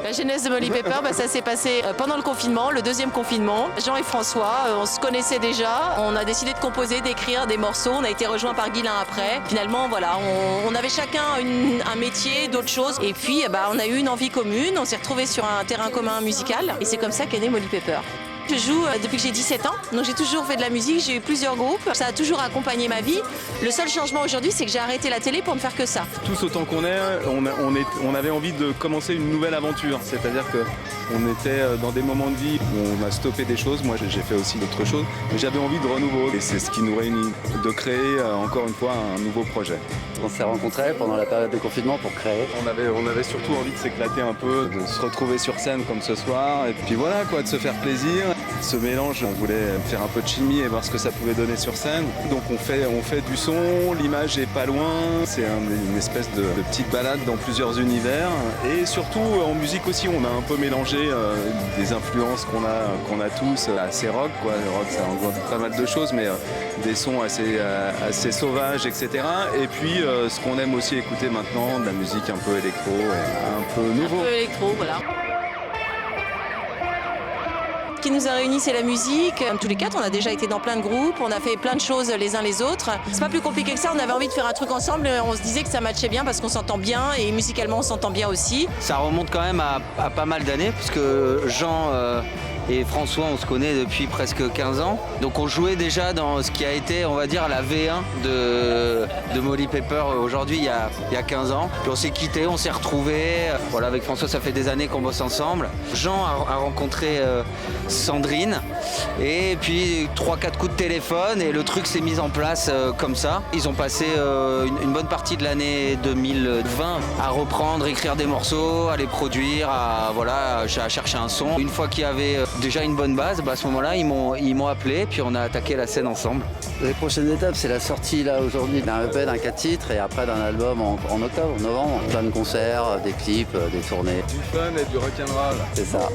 La genèse de Molly Pepper, ça s'est passé pendant le confinement, le deuxième confinement. Jean et François, on se connaissait déjà. On a décidé de composer, d'écrire des morceaux. On a été rejoints par Guilain après. Finalement, voilà, on avait chacun un métier, d'autres choses. Et puis, on a eu une envie commune. On s'est retrouvés sur un terrain commun musical. Et c'est comme ça qu'est né Molly Pepper. Je joue depuis que j'ai 17 ans, donc j'ai toujours fait de la musique, j'ai eu plusieurs groupes, ça a toujours accompagné ma vie. Le seul changement aujourd'hui, c'est que j'ai arrêté la télé pour ne faire que ça. Tous autant qu'on est, on avait envie de commencer une nouvelle aventure, c'est-à-dire qu'on était dans des moments de vie où on a stoppé des choses, moi j'ai fait aussi d'autres choses, mais j'avais envie de renouveau et c'est ce qui nous réunit, de créer encore une fois un nouveau projet. On s'est rencontrés pendant la période de confinement pour créer. On avait surtout envie de s'éclater un peu, de se retrouver sur scène comme ce soir, et puis voilà quoi, de se faire plaisir. Ce mélange, on voulait faire un peu de chimie et voir ce que ça pouvait donner sur scène. Donc on fait du son, l'image est pas loin, c'est une espèce de petite balade dans plusieurs univers. Et surtout en musique aussi, on a un peu mélangé des influences qu'on a tous, assez rock quoi. Le rock ça englobe pas mal de choses, mais des sons assez sauvages, etc. Et puis ce qu'on aime aussi écouter maintenant, de la musique un peu électro, un peu nouveau. Un peu électro, voilà. Ce qui nous a réunis, c'est la musique. Tous les quatre, on a déjà été dans plein de groupes, on a fait plein de choses les uns les autres. C'est pas plus compliqué que ça, on avait envie de faire un truc ensemble, on se disait que ça matchait bien parce qu'on s'entend bien et musicalement on s'entend bien aussi. Ça remonte quand même à pas mal d'années puisque Jean et François, on se connaît depuis presque 15 ans. Donc on jouait déjà dans ce qui a été, on va dire, la V1 de Molly Pepper aujourd'hui, il y a 15 ans. Puis on s'est quittés, on s'est retrouvés. Voilà, avec François, ça fait des années qu'on bosse ensemble. Jean a rencontré Sandrine et puis 3-4 coups de téléphone et le truc s'est mis en place comme ça. Ils ont passé une bonne partie de l'année 2020 à reprendre, écrire des morceaux, à les produire, à chercher un son. Une fois qu'il y avait déjà une bonne base, à ce moment-là, ils m'ont appelé, puis on a attaqué la scène ensemble. Les prochaines étapes, c'est la sortie là aujourd'hui d'un EP, d'un 4 titres et après d'un album en octobre, novembre. Plein de concerts, des clips, des tournées. Du fun et du rock'n'roll. C'est ça.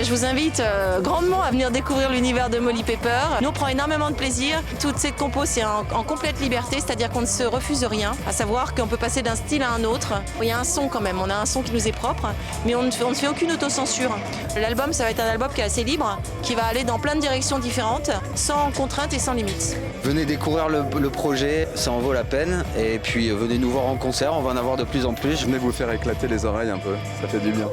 Je vous invite grandement à venir découvrir l'univers de Molly Pepper. Nous, on prend énormément de plaisir. Toute cette compo, c'est en complète liberté, c'est-à-dire qu'on ne se refuse rien, à savoir qu'on peut passer d'un style à un autre. Il y a un son quand même, on a un son qui nous est propre, mais on ne fait aucune autocensure. L'album, ça va être un album qui est assez libre, qui va aller dans plein de directions différentes, sans contraintes et sans limites. Venez découvrir le projet, ça en vaut la peine. Et puis venez nous voir en concert, on va en avoir de plus en plus. Venez vous faire éclater les oreilles un peu, ça fait du bien.